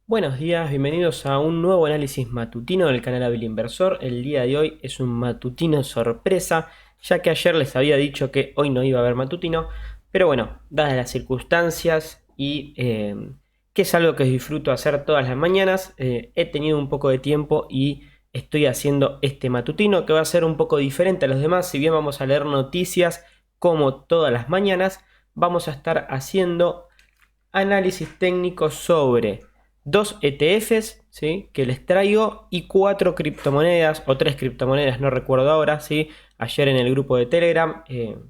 Buenos días, bienvenidos a un nuevo análisis matutino del canal Hábil Inversor. El día de hoy es un matutino sorpresa, ya que ayer les había dicho que hoy no iba a haber matutino, pero bueno, dadas las circunstancias y que es algo que disfruto hacer todas las mañanas, he tenido un poco de tiempo y estoy haciendo este matutino que va a ser un poco diferente a los demás. Si bien vamos a leer noticias como todas las mañanas, vamos a estar haciendo análisis técnico sobre dos ETFs, ¿sí?, que les traigo y cuatro criptomonedas o tres criptomonedas, no recuerdo ahora, ¿sí? Ayer en el grupo de Telegram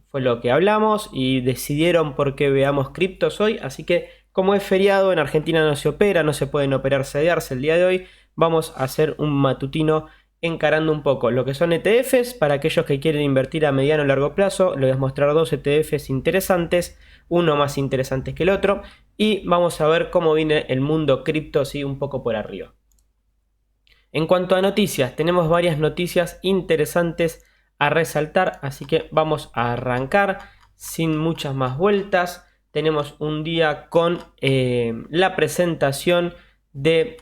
fue lo que hablamos y decidieron por qué veamos criptos hoy, así que como es feriado en Argentina no se opera, no se pueden operar CDRs el día de hoy, vamos a hacer un matutino encarando un poco lo que son ETFs. Para aquellos que quieren invertir a mediano o largo plazo, les voy a mostrar dos ETFs interesantes, uno más interesante que el otro, y vamos a ver cómo viene el mundo cripto, sí, un poco por arriba. En cuanto a noticias, tenemos varias noticias interesantes a resaltar, así que vamos a arrancar sin muchas más vueltas. Tenemos un día con la presentación de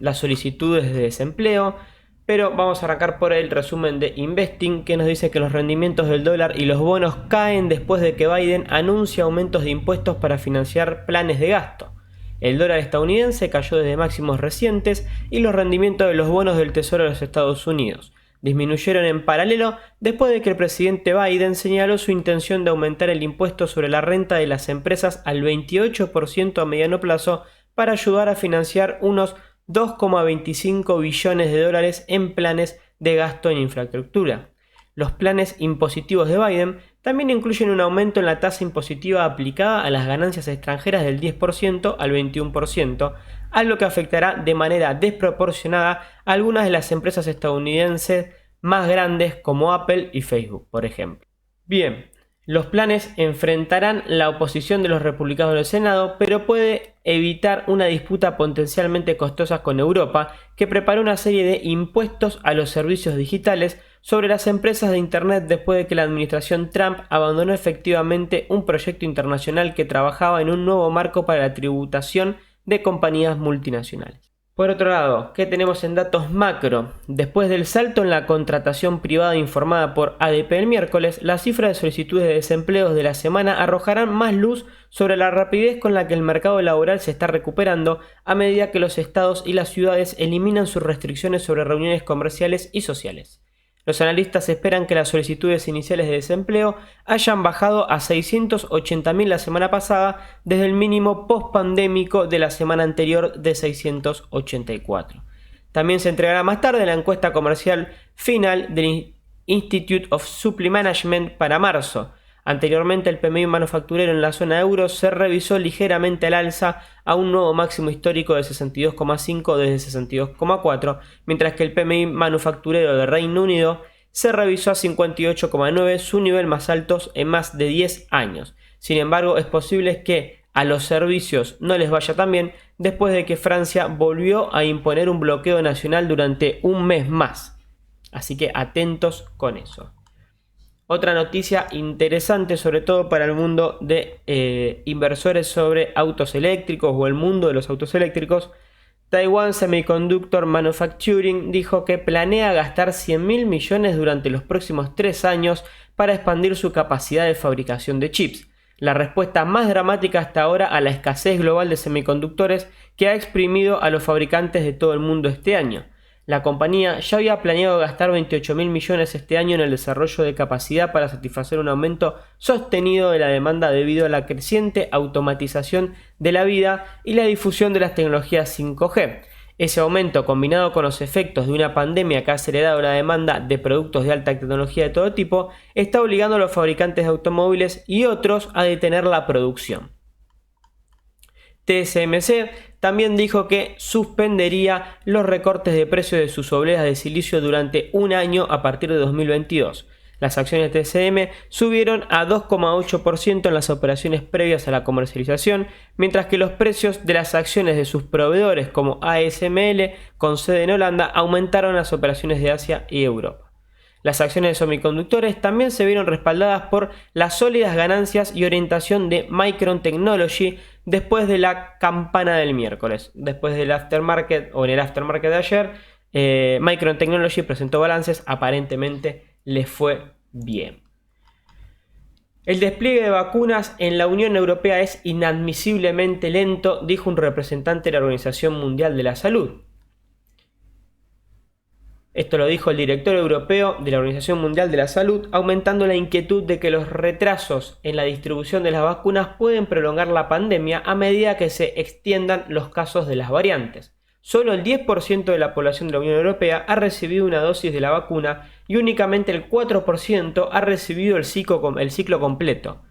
las solicitudes de desempleo, pero vamos a arrancar por el resumen de Investing, que nos dice que los rendimientos del dólar y los bonos caen después de que Biden anuncia aumentos de impuestos para financiar planes de gasto. El dólar estadounidense cayó desde máximos recientes y los rendimientos de los bonos del Tesoro de los Estados Unidos disminuyeron en paralelo después de que el presidente Biden señaló su intención de aumentar el impuesto sobre la renta de las empresas al 28% a mediano plazo para ayudar a financiar unos 2,25 billones de dólares en planes de gasto en infraestructura. Los planes impositivos de Biden también incluyen un aumento en la tasa impositiva aplicada a las ganancias extranjeras del 10% al 21%, algo que afectará de manera desproporcionada a algunas de las empresas estadounidenses más grandes como Apple y Facebook, por ejemplo. Bien, los planes enfrentarán la oposición de los republicanos del Senado, pero puede evitar una disputa potencialmente costosa con Europa, que preparó una serie de impuestos a los servicios digitales sobre las empresas de Internet después de que la administración Trump abandonó efectivamente un proyecto internacional que trabajaba en un nuevo marco para la tributación de compañías multinacionales. Por otro lado, ¿qué tenemos en datos macro? Después del salto en la contratación privada informada por ADP el miércoles, las cifras de solicitudes de desempleo de la semana arrojarán más luz sobre la rapidez con la que el mercado laboral se está recuperando a medida que los estados y las ciudades eliminan sus restricciones sobre reuniones comerciales y sociales. Los analistas esperan que las solicitudes iniciales de desempleo hayan bajado a 680.000 la semana pasada, desde el mínimo post-pandémico de la semana anterior de 684. También se entregará más tarde la encuesta comercial final del Institute of Supply Management para marzo. Anteriormente, el PMI manufacturero en la zona euro se revisó ligeramente al alza a un nuevo máximo histórico de 62,5 desde 62,4, mientras que el PMI manufacturero de Reino Unido se revisó a 58,9, su nivel más alto en más de 10 años. Sin embargo, es posible que a los servicios no les vaya tan bien después de que Francia volvió a imponer un bloqueo nacional durante un mes más. Así que atentos con eso. Otra noticia interesante, sobre todo para el mundo de inversores sobre autos eléctricos o el mundo de los autos eléctricos, Taiwan Semiconductor Manufacturing dijo que planea gastar 100.000 millones durante los próximos 3 años para expandir su capacidad de fabricación de chips, la respuesta más dramática hasta ahora a la escasez global de semiconductores que ha exprimido a los fabricantes de todo el mundo este año. La compañía ya había planeado gastar 28.000 millones este año en el desarrollo de capacidad para satisfacer un aumento sostenido de la demanda debido a la creciente automatización de la vida y la difusión de las tecnologías 5G. Ese aumento, combinado con los efectos de una pandemia que ha acelerado la demanda de productos de alta tecnología de todo tipo, está obligando a los fabricantes de automóviles y otros a detener la producción. TSMC también dijo que suspendería los recortes de precio de sus obleas de silicio durante un año a partir de 2022. Las acciones de TSM subieron a 2,8% en las operaciones previas a la comercialización, mientras que los precios de las acciones de sus proveedores como ASML, con sede en Holanda, aumentaron en las operaciones de Asia y Europa. Las acciones de semiconductores también se vieron respaldadas por las sólidas ganancias y orientación de Micron Technology después de la campana del miércoles. Después del aftermarket o en el aftermarket de ayer, Micron Technology presentó balances, aparentemente les fue bien. El despliegue de vacunas en la Unión Europea es inadmisiblemente lento, dijo un representante de la Organización Mundial de la Salud. Esto lo dijo el director europeo de la Organización Mundial de la Salud, aumentando la inquietud de que los retrasos en la distribución de las vacunas pueden prolongar la pandemia a medida que se extiendan los casos de las variantes. Solo el 10% de la población de la Unión Europea ha recibido una dosis de la vacuna y únicamente el 4% ha recibido el ciclo completo.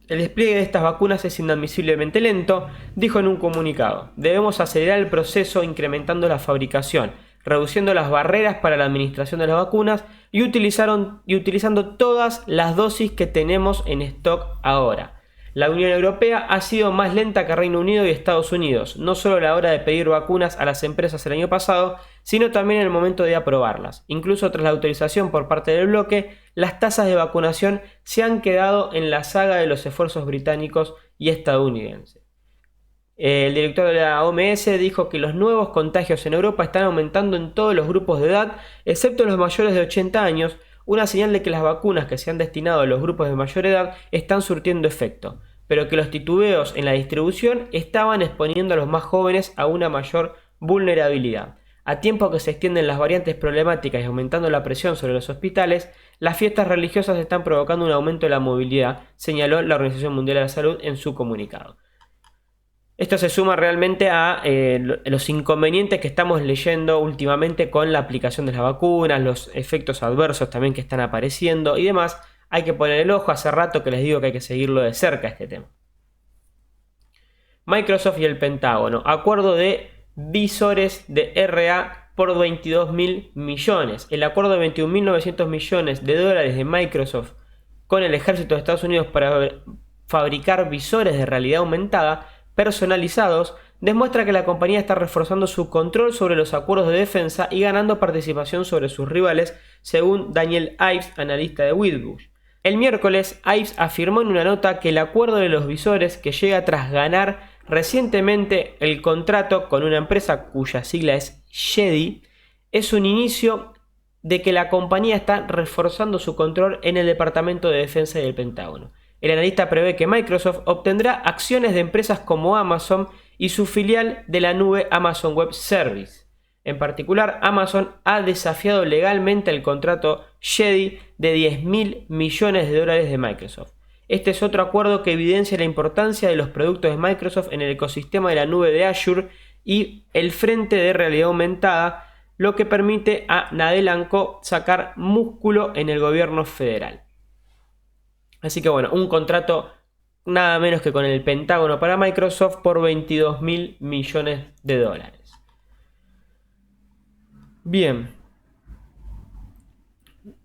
El despliegue de estas vacunas es inadmisiblemente lento, dijo en un comunicado. Debemos acelerar el proceso incrementando la fabricación, reduciendo las barreras para la administración de las vacunas y utilizando todas las dosis que tenemos en stock ahora. La Unión Europea ha sido más lenta que Reino Unido y Estados Unidos, no solo a la hora de pedir vacunas a las empresas el año pasado, sino también en el momento de aprobarlas. Incluso tras la autorización por parte del bloque, las tasas de vacunación se han quedado en la saga de los esfuerzos británicos y estadounidenses. El director de la OMS dijo que los nuevos contagios en Europa están aumentando en todos los grupos de edad, excepto los mayores de 80 años, una señal de que las vacunas que se han destinado a los grupos de mayor edad están surtiendo efecto, pero que los titubeos en la distribución estaban exponiendo a los más jóvenes a una mayor vulnerabilidad. A tiempo que se extienden las variantes problemáticas y aumentando la presión sobre los hospitales, las fiestas religiosas están provocando un aumento de la movilidad, señaló la Organización Mundial de la Salud en su comunicado. Esto se suma realmente a los inconvenientes que estamos leyendo últimamente con la aplicación de las vacunas, los efectos adversos también que están apareciendo y demás. Hay que poner el ojo, hace rato que les digo que hay que seguirlo de cerca este tema. Microsoft y el Pentágono, acuerdo de visores de RA por 22.000 millones. El acuerdo de 21.900 millones de dólares de Microsoft con el ejército de Estados Unidos para fabricar visores de realidad aumentada personalizados demuestra que la compañía está reforzando su control sobre los acuerdos de defensa y ganando participación sobre sus rivales, según Daniel Ives, analista de Wedbush. El miércoles, Ives afirmó en una nota que el acuerdo de los visores, que llega tras ganar recientemente el contrato con una empresa cuya sigla es Jedi, es un inicio de que la compañía está reforzando su control en el Departamento de Defensa y el Pentágono. El analista prevé que Microsoft obtendrá acciones de empresas como Amazon y su filial de la nube Amazon Web Service. En particular, Amazon ha desafiado legalmente el contrato Jedi de 10.000 millones de dólares de Microsoft. Este es otro acuerdo que evidencia la importancia de los productos de Microsoft en el ecosistema de la nube de Azure y el frente de realidad aumentada, lo que permite a Nadella & Co sacar músculo en el gobierno federal. Así que bueno, un contrato nada menos que con el Pentágono para Microsoft por 22.000 millones de dólares. Bien.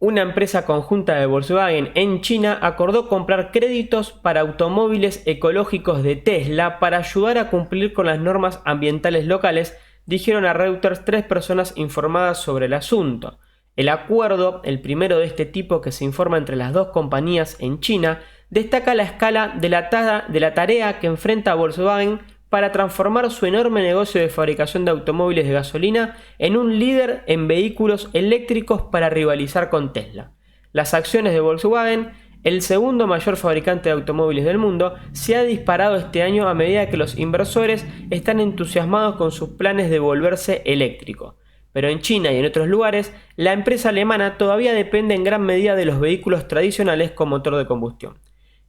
Una empresa conjunta de Volkswagen en China acordó comprar créditos para automóviles ecológicos de Tesla para ayudar a cumplir con las normas ambientales locales, dijeron a Reuters 3 personas informadas sobre el asunto. El acuerdo, el primero de este tipo que se informa entre las dos compañías en China, destaca la escala de la tarea que enfrenta Volkswagen para transformar su enorme negocio de fabricación de automóviles de gasolina en un líder en vehículos eléctricos para rivalizar con Tesla. Las acciones de Volkswagen, el segundo mayor fabricante de automóviles del mundo, se ha disparado este año a medida que los inversores están entusiasmados con sus planes de volverse eléctrico. Pero en China y en otros lugares, la empresa alemana todavía depende en gran medida de los vehículos tradicionales con motor de combustión.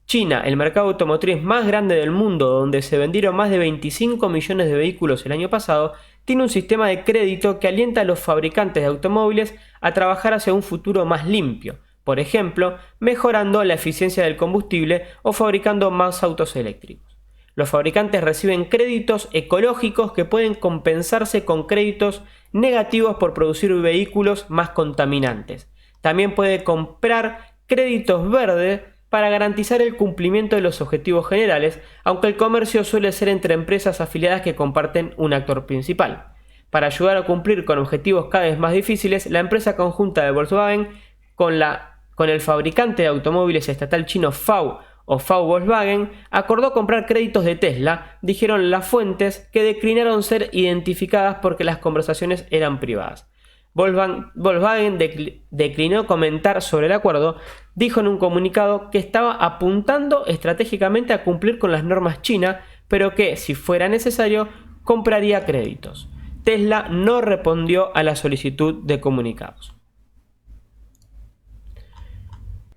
China, el mercado automotriz más grande del mundo, donde se vendieron más de 25 millones de vehículos el año pasado, tiene un sistema de crédito que alienta a los fabricantes de automóviles a trabajar hacia un futuro más limpio, por ejemplo, mejorando la eficiencia del combustible o fabricando más autos eléctricos. Los fabricantes reciben créditos ecológicos que pueden compensarse con créditos negativos por producir vehículos más contaminantes. También puede comprar créditos verdes para garantizar el cumplimiento de los objetivos generales, aunque el comercio suele ser entre empresas afiliadas que comparten un actor principal. Para ayudar a cumplir con objetivos cada vez más difíciles, la empresa conjunta de Volkswagen con el fabricante de automóviles estatal chino VW o VW Volkswagen acordó comprar créditos de Tesla, dijeron las fuentes, que declinaron ser identificadas porque las conversaciones eran privadas. Volkswagen declinó comentar sobre el acuerdo, dijo en un comunicado que estaba apuntando estratégicamente a cumplir con las normas chinas, pero que, si fuera necesario, compraría créditos. Tesla no respondió a la solicitud de comunicados.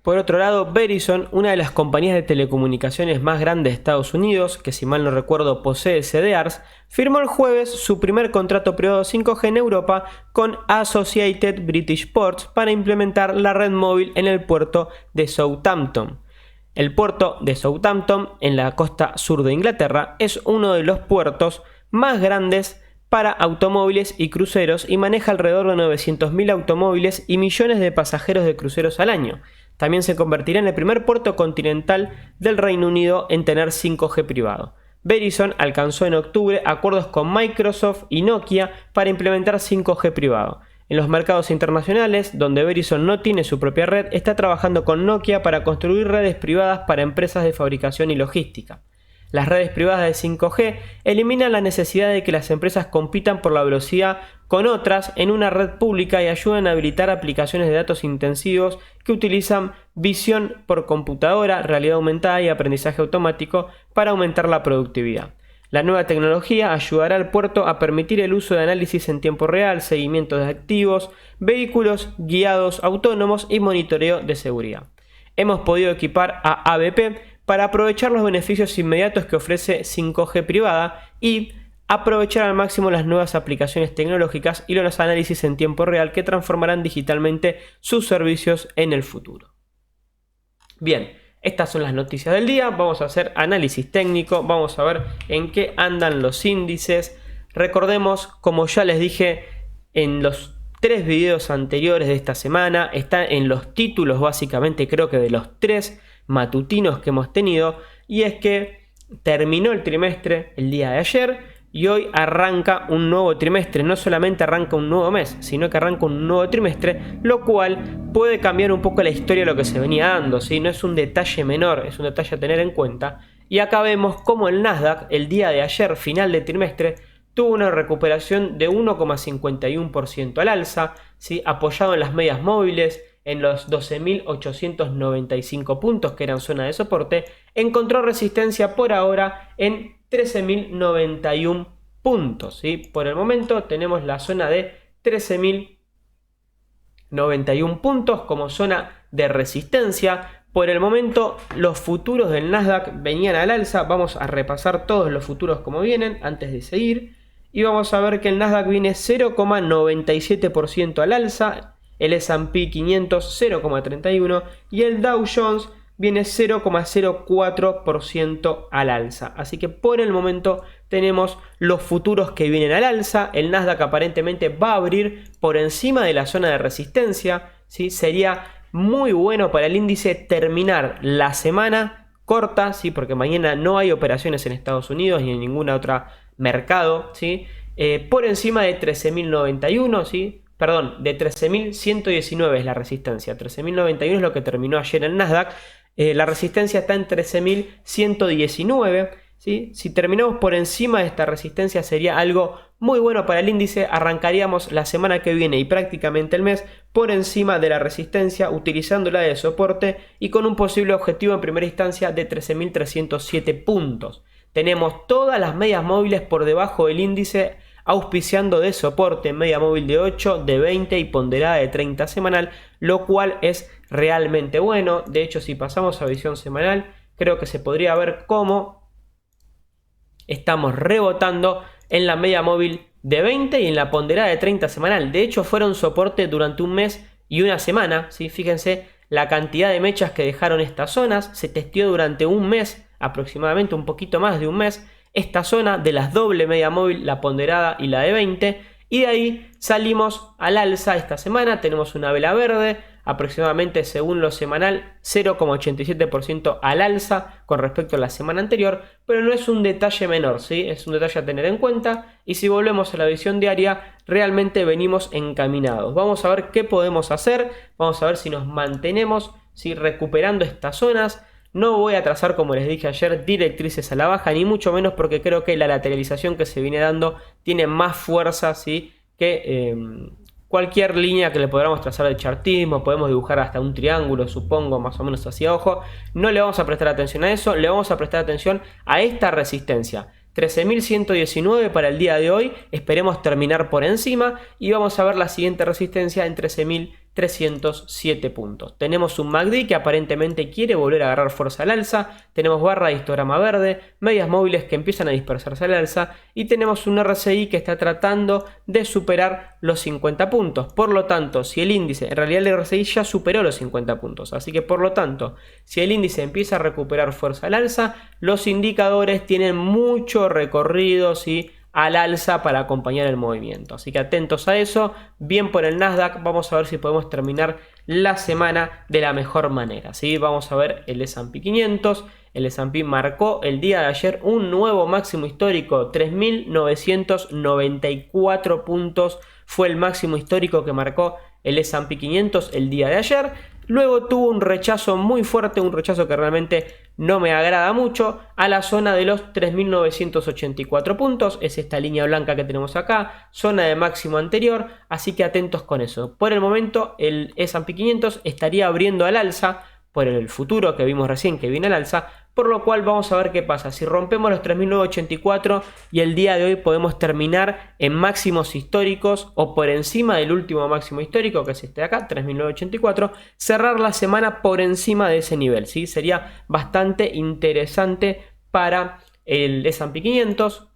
Por otro lado, Verizon, una de las compañías de telecomunicaciones más grandes de Estados Unidos, que si mal no recuerdo posee CDRs, firmó el jueves su primer contrato privado 5G en Europa con Associated British Ports para implementar la red móvil en el puerto de Southampton. El puerto de Southampton, en la costa sur de Inglaterra, es uno de los puertos más grandes para automóviles y cruceros y maneja alrededor de 900.000 automóviles y millones de pasajeros de cruceros al año. También se convertirá en el primer puerto continental del Reino Unido en tener 5G privado. Verizon alcanzó en octubre acuerdos con Microsoft y Nokia para implementar 5G privado. En los mercados internacionales, donde Verizon no tiene su propia red, está trabajando con Nokia para construir redes privadas para empresas de fabricación y logística. Las redes privadas de 5G eliminan la necesidad de que las empresas compitan por la velocidad con otras en una red pública y ayudan a habilitar aplicaciones de datos intensivos que utilizan visión por computadora, realidad aumentada y aprendizaje automático para aumentar la productividad. La nueva tecnología ayudará al puerto a permitir el uso de análisis en tiempo real, seguimiento de activos, vehículos guiados autónomos y monitoreo de seguridad. Hemos podido equipar a ABP para aprovechar los beneficios inmediatos que ofrece 5G privada y aprovechar al máximo las nuevas aplicaciones tecnológicas y los análisis en tiempo real que transformarán digitalmente sus servicios en el futuro. Bien, estas son las noticias del día. Vamos a hacer análisis técnico, vamos a ver en qué andan los índices. Recordemos, como ya les dije en los 3 videos anteriores de esta semana, está en los títulos básicamente, creo que de los 3 matutinos que hemos tenido, y es que terminó el trimestre el día de ayer y hoy arranca un nuevo trimestre. No solamente arranca un nuevo mes, sino que arranca un nuevo trimestre, lo cual puede cambiar un poco la historia de lo que se venía dando, ¿sí? No es un detalle menor, es un detalle a tener en cuenta. Y acá vemos cómo el Nasdaq el día de ayer, final de trimestre, tuvo una recuperación de 1,51% al alza, ¿sí? Apoyado en las medias móviles, en los 12.895 puntos que eran zona de soporte, encontró resistencia por ahora en 13.091 puntos, ¿sí? Por el momento tenemos la zona de 13.091 puntos como zona de resistencia. Por el momento los futuros del Nasdaq venían al alza. Vamos a repasar todos los futuros como vienen antes de seguir. Y vamos a ver que el Nasdaq viene 0,97% al alza. El S&P 500 0,31% y el Dow Jones viene 0,04% al alza. Así que por el momento tenemos los futuros que vienen al alza. El Nasdaq aparentemente va a abrir por encima de la zona de resistencia, ¿sí? Sería muy bueno para el índice terminar la semana corta, ¿sí? Porque mañana no hay operaciones en Estados Unidos ni en ningún otro mercado, ¿sí? Por encima de 13.091, ¿sí? Perdón, de 13.119 es la resistencia. 13.091 es lo que terminó ayer el Nasdaq. La resistencia está en 13.119. ¿sí? Si terminamos por encima de esta resistencia sería algo muy bueno para el índice. Arrancaríamos la semana que viene y prácticamente el mes por encima de la resistencia, utilizándola de soporte y con un posible objetivo en primera instancia de 13.307 puntos. Tenemos todas las medias móviles por debajo del índice, auspiciando de soporte, media móvil de 8, de 20 y ponderada de 30 semanal, lo cual es realmente bueno. De hecho, si pasamos a visión semanal, creo que se podría ver cómo estamos rebotando en la media móvil de 20 y en la ponderada de 30 semanal. De hecho, fueron soporte durante un mes y una semana, ¿sí? Fíjense la cantidad de mechas que dejaron estas zonas. Se testeó durante un mes, aproximadamente un poquito más de un mes, esta zona de las doble media móvil, la ponderada y la de 20, y de ahí salimos al alza esta semana. Tenemos una vela verde, aproximadamente según lo semanal 0,87% al alza con respecto a la semana anterior, pero no es un detalle menor, ¿sí? Es un detalle a tener en cuenta, y si volvemos a la visión diaria, realmente venimos encaminados. Vamos a ver qué podemos hacer, vamos a ver si nos mantenemos, ¿sí?, recuperando estas zonas. No voy a trazar, como les dije ayer, directrices a la baja, ni mucho menos, porque creo que la lateralización que se viene dando tiene más fuerza, ¿sí?, que cualquier línea que le podamos trazar de chartismo. Podemos dibujar hasta un triángulo, supongo, más o menos hacia ojo. No le vamos a prestar atención a eso, le vamos a prestar atención a esta resistencia. 13.119 para el día de hoy, esperemos terminar por encima, y vamos a ver la siguiente resistencia en 13.307 puntos. Tenemos un MACD que aparentemente quiere volver a agarrar fuerza al alza, tenemos barra de histograma verde, medias móviles que empiezan a dispersarse al alza, y tenemos un RSI que está tratando de superar los 50 puntos. Por lo tanto, si el índice, en realidad el RSI ya superó los 50 puntos, así que por lo tanto, si el índice empieza a recuperar fuerza al alza, los indicadores tienen mucho recorrido, ¿sí?, al alza para acompañar el movimiento. Así que atentos a eso. Bien por el Nasdaq, vamos a ver si podemos terminar la semana de la mejor manera, ¿sí? Vamos a ver el S&P 500. El S&P marcó el día de ayer un nuevo máximo histórico, 3.994 puntos. Fue el máximo histórico que marcó el S&P 500 el día de ayer. Luego tuvo un rechazo muy fuerte, un rechazo que realmente no me agrada mucho, a la zona de los 3.984 puntos. Es esta línea blanca que tenemos acá, zona de máximo anterior, así que atentos con eso. Por el momento el S&P 500 estaría abriendo al alza por el futuro que vimos recién que viene al alza, por lo cual vamos a ver qué pasa. Si rompemos los 3.984 y el día de hoy podemos terminar en máximos históricos o por encima del último máximo histórico, que es este de acá, 3.984, cerrar la semana por encima de ese nivel, ¿sí? Sería bastante interesante para el S&P 500,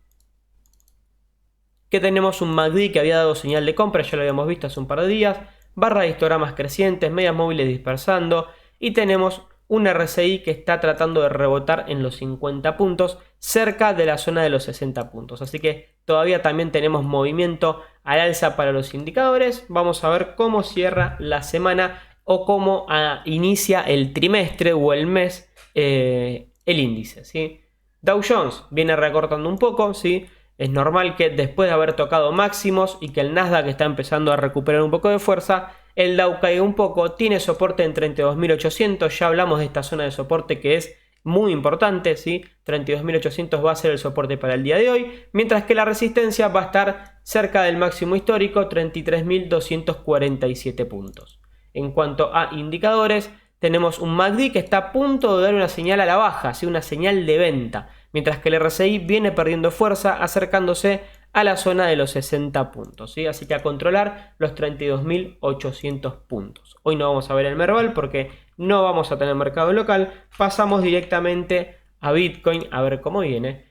que tenemos un MACD que había dado señal de compra, ya lo habíamos visto hace un par de días, barra de histogramas crecientes, medias móviles dispersando, y tenemos un RSI que está tratando de rebotar en los 50 puntos, cerca de la zona de los 60 puntos. Así que todavía también tenemos movimiento al alza para los indicadores. Vamos a ver cómo cierra la semana o cómo inicia el trimestre o el mes el índice, ¿sí? Dow Jones viene recortando un poco, ¿sí? Es normal que después de haber tocado máximos y que el Nasdaq está empezando a recuperar un poco de fuerza, el Dow caiga un poco. Tiene soporte en 32.800, ya hablamos de esta zona de soporte que es muy importante, ¿sí? 32.800 va a ser el soporte para el día de hoy, mientras que la resistencia va a estar cerca del máximo histórico, 33.247 puntos. En cuanto a indicadores, tenemos un MACD que está a punto de dar una señal a la baja, ¿sí?, una señal de venta, mientras que el RSI viene perdiendo fuerza, acercándose a la zona de los 60 puntos, ¿sí? Así que a controlar los 32.800 puntos. Hoy no vamos a ver el Merval porque no vamos a tener mercado local. Pasamos directamente a Bitcoin a ver cómo viene.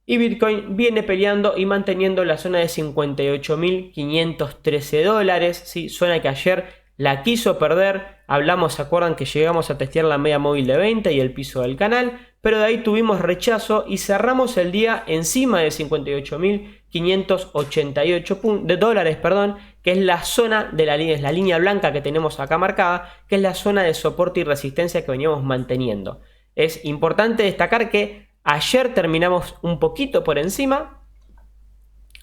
Y Bitcoin viene peleando y manteniendo la zona de 58.513 dólares, ¿sí? Zona que ayer la quiso perder. Hablamos, ¿se acuerdan que llegamos a testear la media móvil de 20 y el piso del canal? Pero de ahí tuvimos rechazo y cerramos el día encima de 58.588 dólares, que es la zona de la línea, es la línea blanca que tenemos acá marcada, que es la zona de soporte y resistencia que veníamos manteniendo. Es importante destacar que ayer terminamos un poquito por encima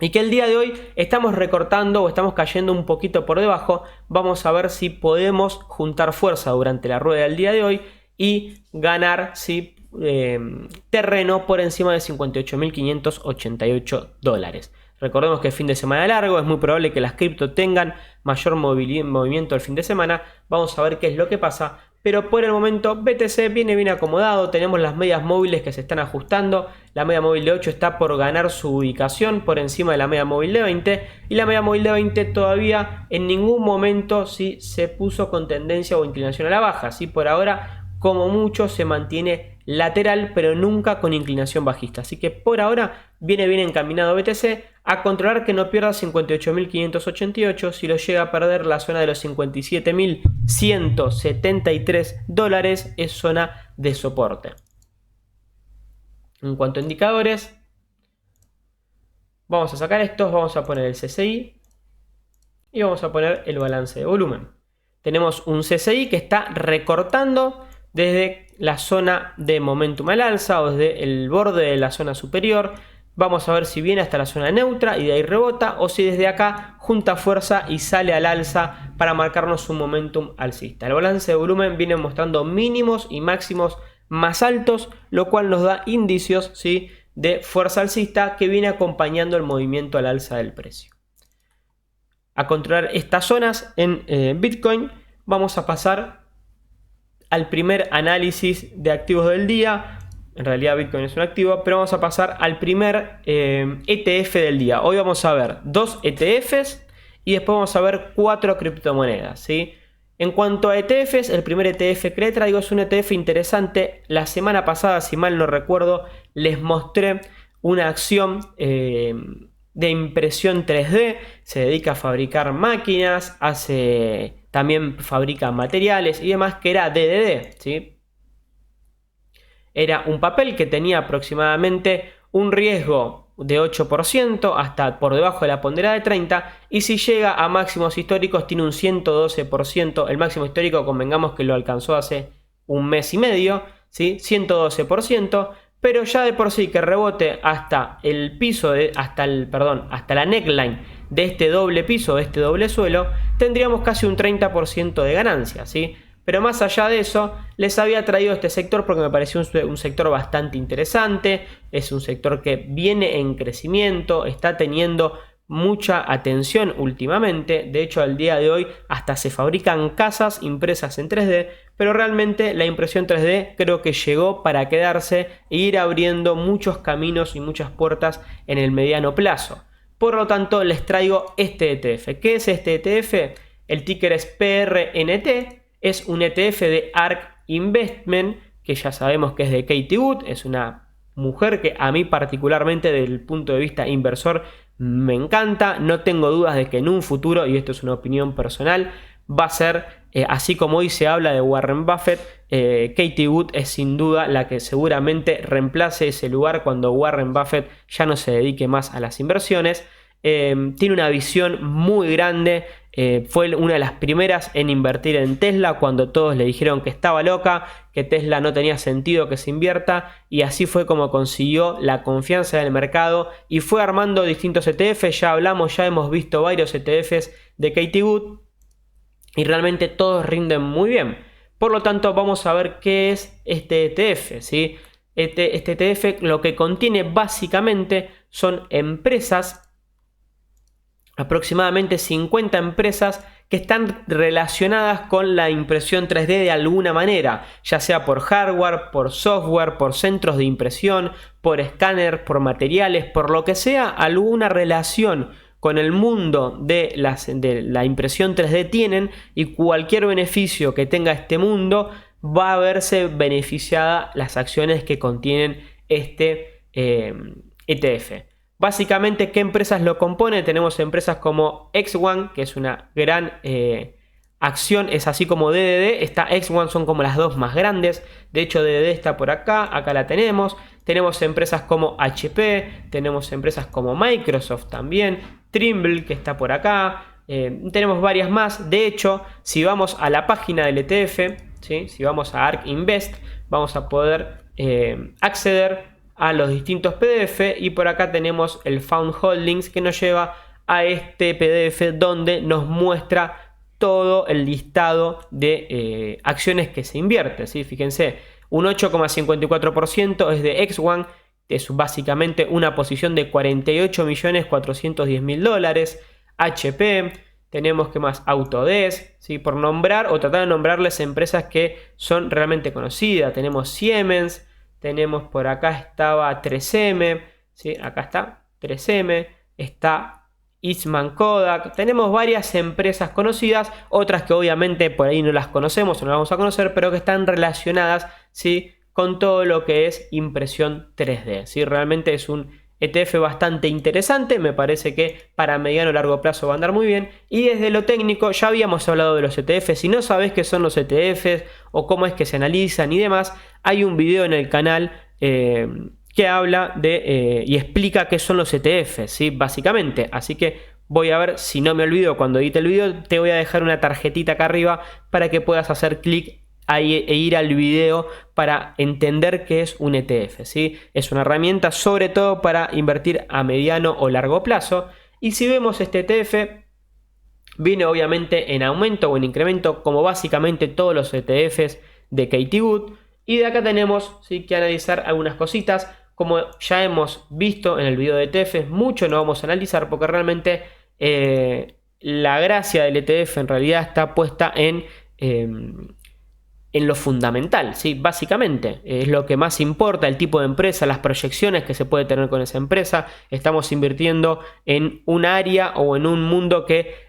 y que el día de hoy estamos recortando o estamos cayendo un poquito por debajo. Vamos a ver si podemos juntar fuerza durante la rueda del día de hoy y ganar, ¿sí?, terreno por encima de 58.588 dólares. Recordemos que el fin de semana largo, es muy probable que las cripto tengan mayor movimiento el fin de semana. Vamos a ver qué es lo que pasa. Pero por el momento BTC viene bien acomodado. Tenemos las medias móviles que se están ajustando. La media móvil de 8 está por ganar su ubicación por encima de la media móvil de 20. Y la media móvil de 20 todavía en ningún momento, ¿sí?, se puso con tendencia o inclinación a la baja, ¿sí? Por ahora, como mucho, se mantiene lateral, pero nunca con inclinación bajista. Así que por ahora viene bien encaminado BTC. A controlar que no pierda 58.588. Si lo llega a perder, la zona de los 57.173 dólares es zona de soporte. En cuanto a indicadores, vamos a sacar estos, vamos a poner el CCI y vamos a poner el balance de volumen. tenemos un CCI que está recortando desde la zona de momentum al alza o desde el borde de la zona superior. Vamos a ver si viene hasta la zona neutra y de ahí rebota, o si desde acá junta fuerza y sale al alza para marcarnos un momentum alcista. El balance de volumen viene mostrando mínimos y máximos más altos, lo cual nos da indicios, ¿sí?, de fuerza alcista que viene acompañando el movimiento al alza del precio. A controlar estas zonas en Bitcoin, vamos a pasar al primer análisis de activos del día. En realidad Bitcoin es un activo, pero vamos a pasar al primer ETF del día. Hoy vamos a ver 2 ETFs y después vamos a ver 4 criptomonedas, ¿sí? En cuanto a ETFs, el primer ETF que le traigo es un ETF interesante. La semana pasada, si mal no recuerdo, les mostré una acción de impresión 3D. Se dedica a fabricar máquinas, también fabrica materiales y demás, que era DDD, ¿sí? Era un papel que tenía aproximadamente un riesgo de 8% hasta por debajo de la ponderada de 30, y si llega a máximos históricos tiene un 112%. El máximo histórico, convengamos que lo alcanzó hace un mes y medio, ¿sí? 112%, pero ya de por sí que rebote hasta el piso, hasta la neckline de este doble piso, de este doble suelo, tendríamos casi un 30% de ganancia, ¿sí? Pero más allá de eso, les había traído este sector porque me pareció un sector bastante interesante. Es un sector que viene en crecimiento, está teniendo mucha atención últimamente. De hecho, al día de hoy hasta se fabrican casas impresas en 3D, pero realmente la impresión 3D creo que llegó para quedarse e ir abriendo muchos caminos y muchas puertas en el mediano plazo. Por lo tanto, les traigo este ETF. ¿Qué es este ETF? El ticker es PRNT. Es un ETF de ARK Investment, que ya sabemos que es de Cathie Wood. Es una mujer que a mí particularmente desde el punto de vista inversor me encanta. No tengo dudas de que en un futuro, y esto es una opinión personal, va a ser, así como hoy se habla de Warren Buffett, Cathie Wood es sin duda la que seguramente reemplace ese lugar cuando Warren Buffett ya no se dedique más a las inversiones. Tiene una visión muy grande. Fue una de las primeras en invertir en Tesla cuando todos le dijeron que estaba loca, que Tesla no tenía sentido que se invierta, y así fue como consiguió la confianza del mercado y fue armando distintos ETFs. Ya hemos visto varios ETFs de Cathie Wood y realmente todos rinden muy bien. Por lo tanto, vamos a ver qué es este ETF, ¿sí? Este ETF lo que contiene básicamente son empresas, aproximadamente 50 empresas que están relacionadas con la impresión 3D de alguna manera, ya sea por hardware, por software, por centros de impresión, por escáner, por materiales, por lo que sea, alguna relación con el mundo de la impresión 3D tienen, y cualquier beneficio que tenga este mundo va a verse beneficiada las acciones que contienen este ETF. Básicamente, ¿qué empresas lo componen? Tenemos empresas como X1, que es una gran acción, es así como DDD. Esta X1 son como las dos más grandes. De hecho, DDD está por acá, acá la tenemos. Tenemos empresas como HP, tenemos empresas como Microsoft también, Trimble, que está por acá. Tenemos varias más. De hecho, si vamos a la página del ETF, ¿sí? Si vamos a ARK Invest, vamos a poder acceder a los distintos PDF, y por acá tenemos el Found Holdings que nos lleva a este PDF donde nos muestra todo el listado de acciones que se invierte, ¿sí? Fíjense, un 8,54% es de X1, es básicamente una posición de 48.410.000 dólares. HP, tenemos que más Autodesk, ¿sí? Por nombrar o tratar de nombrarles empresas que son realmente conocidas. Tenemos Siemens. Tenemos por acá estaba 3M, ¿sí? Acá está 3M, está Eastman Kodak. Tenemos varias empresas conocidas, otras que obviamente por ahí no las conocemos o no las vamos a conocer, pero que están relacionadas, ¿sí?, con todo lo que es impresión 3D, ¿sí? Realmente es un ETF bastante interesante. Me parece que para mediano o largo plazo va a andar muy bien. Y desde lo técnico ya habíamos hablado de los ETFs. Si no sabés qué son los ETFs o cómo es que se analizan y demás, hay un video en el canal que habla de y explica qué son los ETFs, ¿sí? Básicamente. Así que voy a ver si no me olvido cuando edite el video, te voy a dejar una tarjetita acá arriba para que puedas hacer clic ahí e ir al video para entender qué es un ETF, ¿sí? Es una herramienta sobre todo para invertir a mediano o largo plazo. Y si vemos este ETF, viene obviamente en aumento o en incremento, como básicamente todos los ETFs de Katie Wood. Y de acá tenemos, ¿sí?, que analizar algunas cositas. Como ya hemos visto en el video de ETFs, mucho no vamos a analizar porque realmente la gracia del ETF en realidad está puesta en lo fundamental, ¿sí? Básicamente es lo que más importa, el tipo de empresa, las proyecciones que se puede tener con esa empresa. Estamos invirtiendo en un área o en un mundo que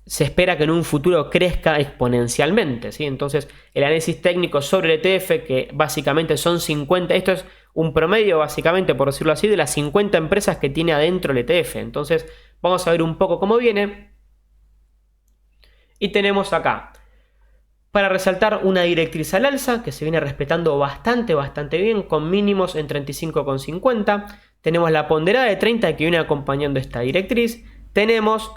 se espera que en un futuro crezca exponencialmente, ¿sí? Entonces el análisis técnico sobre el ETF, que básicamente son 50, esto es un promedio básicamente, por decirlo así, de las 50 empresas que tiene adentro el ETF. Entonces vamos a ver un poco cómo viene. Y tenemos acá, para resaltar, una directriz al alza que se viene respetando bastante bien, con mínimos en 35,50. Tenemos la ponderada de 30 que viene acompañando esta directriz. Tenemos,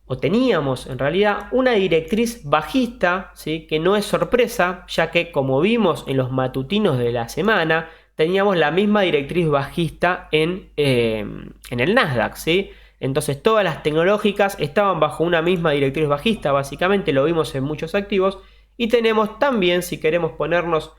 o teníamos en realidad, una directriz bajista, ¿sí?, que no es sorpresa, ya que como vimos en los matutinos de la semana, teníamos la misma directriz bajista en el Nasdaq, ¿sí? Entonces todas las tecnológicas estaban bajo una misma directriz bajista, básicamente lo vimos en muchos activos. Y tenemos también, si queremos ponernos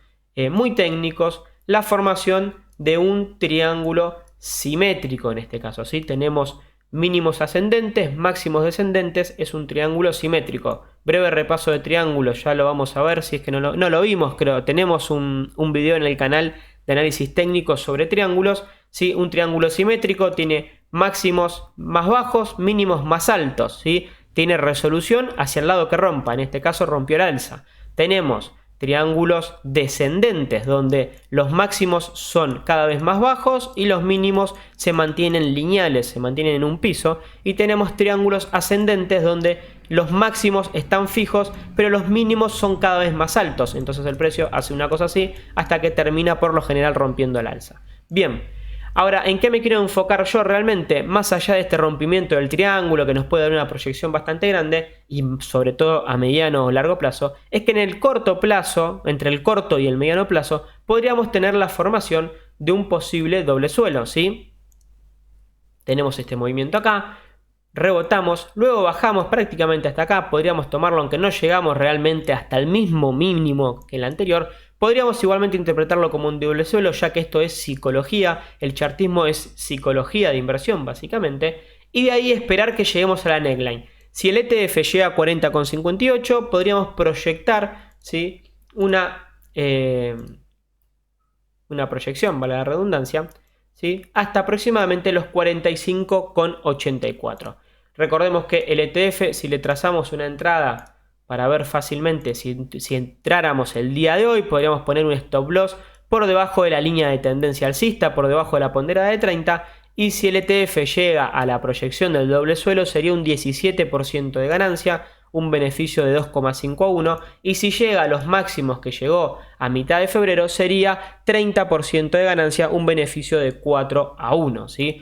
muy técnicos, la formación de un triángulo simétrico en este caso, ¿sí? Tenemos mínimos ascendentes, máximos descendentes, es un triángulo simétrico. Breve repaso de triángulos, ya lo vamos a ver, si es que no lo vimos, creo. Tenemos un video en el canal de análisis técnico sobre triángulos, ¿sí? Un triángulo simétrico tiene máximos más bajos, mínimos más altos, ¿sí? Tiene resolución hacia el lado que rompa, en este caso rompió el alza. Tenemos triángulos descendentes, donde los máximos son cada vez más bajos y los mínimos se mantienen lineales, se mantienen en un piso. Y tenemos triángulos ascendentes, donde los máximos están fijos, pero los mínimos son cada vez más altos. Entonces el precio hace una cosa así hasta que termina por lo general rompiendo el alza. Bien. Ahora, ¿en qué me quiero enfocar yo realmente? Más allá de este rompimiento del triángulo que nos puede dar una proyección bastante grande y sobre todo a mediano o largo plazo, es que en el corto plazo, entre el corto y el mediano plazo, podríamos tener la formación de un posible doble suelo, ¿sí? Tenemos este movimiento acá, rebotamos, luego bajamos prácticamente hasta acá, podríamos tomarlo aunque no llegamos realmente hasta el mismo mínimo que el anterior. Podríamos igualmente interpretarlo como un doble suelo, ya que esto es psicología, el chartismo es psicología de inversión básicamente, y de ahí esperar que lleguemos a la neckline. Si el ETF llega a 40,58, podríamos proyectar, ¿sí?, una proyección, vale la redundancia, ¿sí?, hasta aproximadamente los 45,84. Recordemos que el ETF, si le trazamos una entrada para ver fácilmente, si entráramos el día de hoy, podríamos poner un stop loss por debajo de la línea de tendencia alcista, por debajo de la ponderada de 30, y si el ETF llega a la proyección del doble suelo sería un 17% de ganancia, un beneficio de 2,5 a 1, y si llega a los máximos que llegó a mitad de febrero sería 30% de ganancia, un beneficio de 4 a 1, ¿sí?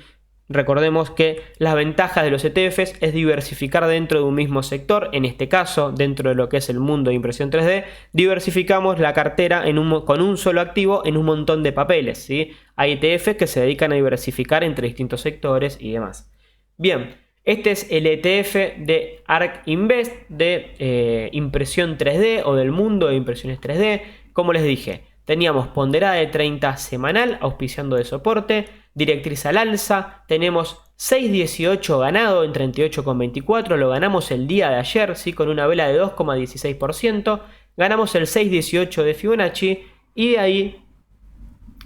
Recordemos que las ventajas de los ETFs es diversificar dentro de un mismo sector. En este caso, dentro de lo que es el mundo de impresión 3D, diversificamos la cartera con un solo activo en un montón de papeles, ¿sí? Hay ETFs que se dedican a diversificar entre distintos sectores y demás. Bien, este es el ETF de ARK Invest de impresión 3D o del mundo de impresiones 3D. Como les dije, teníamos ponderada de 30 semanal auspiciando de soporte, directriz al alza, tenemos 6,18 ganado en 38,24, lo ganamos el día de ayer, ¿sí?, con una vela de 2,16%, ganamos el 6,18 de Fibonacci y de ahí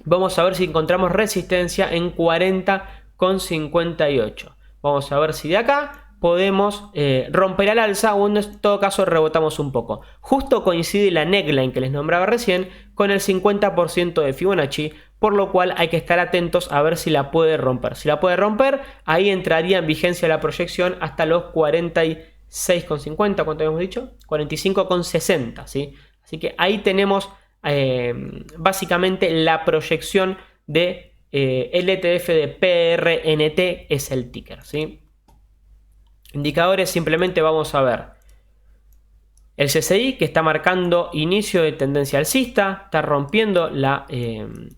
vamos a ver si encontramos resistencia en 40,58. Vamos a ver si de acá podemos romper al alza o en todo caso rebotamos un poco. Justo coincide la neckline que les nombraba recién con el 50% de Fibonacci, por lo cual hay que estar atentos a ver si la puede romper. Si la puede romper, ahí entraría en vigencia la proyección hasta los 46,50, ¿cuánto habíamos dicho? 45,60, ¿sí? Así que ahí tenemos básicamente la proyección de el ETF de PRNT, es el ticker, ¿sí? Indicadores, simplemente vamos a ver el CCI, que está marcando inicio de tendencia alcista, está rompiendo la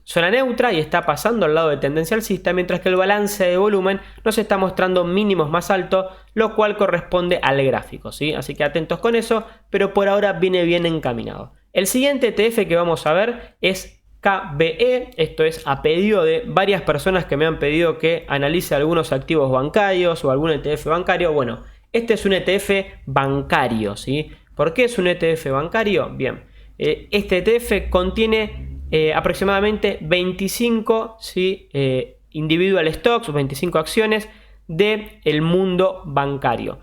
zona neutra y está pasando al lado de tendencia alcista, mientras que el balance de volumen nos está mostrando mínimos más altos, lo cual corresponde al gráfico, ¿sí? Así que atentos con eso, pero por ahora viene bien encaminado. El siguiente ETF que vamos a ver es KBE, esto es a pedido de varias personas que me han pedido que analice algunos activos bancarios o algún ETF bancario. Bueno, este es un ETF bancario, ¿sí? ¿Por qué es un ETF bancario? Bien, este ETF contiene aproximadamente 25, ¿sí? Individual stocks, 25 acciones del mundo bancario.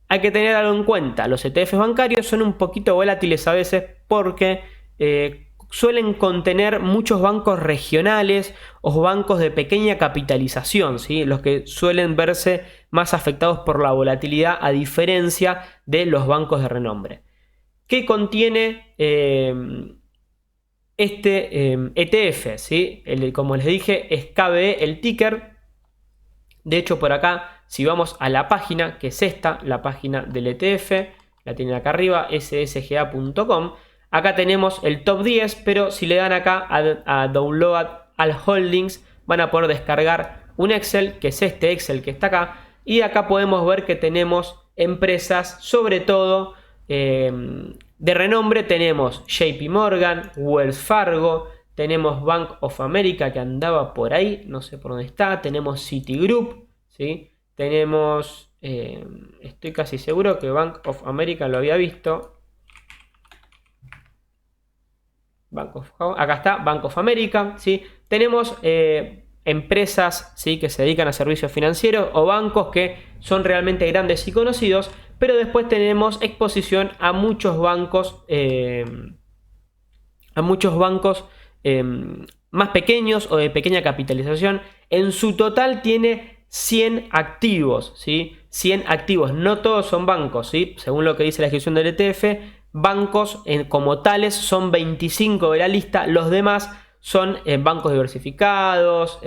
Hay que tener algo en cuenta, los ETFs bancarios son un poquito volátiles a veces porque suelen contener muchos bancos regionales o bancos de pequeña capitalización, ¿sí? Los que suelen verse más afectados por la volatilidad a diferencia de los bancos de renombre. ¿Qué contiene este ETF? ¿Sí? Como les dije, es KBE el ticker. De hecho, por acá, si vamos a la página, que es esta, la página del ETF, la tienen acá arriba, ssga.com. Acá tenemos el top 10, pero si le dan acá a Download All Holdings, van a poder descargar un Excel, que es este Excel que está acá. Y acá podemos ver que tenemos empresas, sobre todo de renombre. Tenemos JP Morgan, Wells Fargo, tenemos Bank of America que andaba por ahí, no sé por dónde está. Tenemos Citigroup, ¿sí? Tenemos, estoy casi seguro que Bank of America lo había visto. Acá está, Bank of America, ¿sí? Tenemos empresas, ¿sí? Que se dedican a servicios financieros o bancos que son realmente grandes y conocidos, pero después tenemos exposición a muchos bancos, más pequeños o de pequeña capitalización. En su total tiene 100 activos, ¿sí? 100 activos, no todos son bancos, ¿sí? Según lo que dice la descripción del ETF, bancos como tales son 25 de la lista, los demás son bancos diversificados,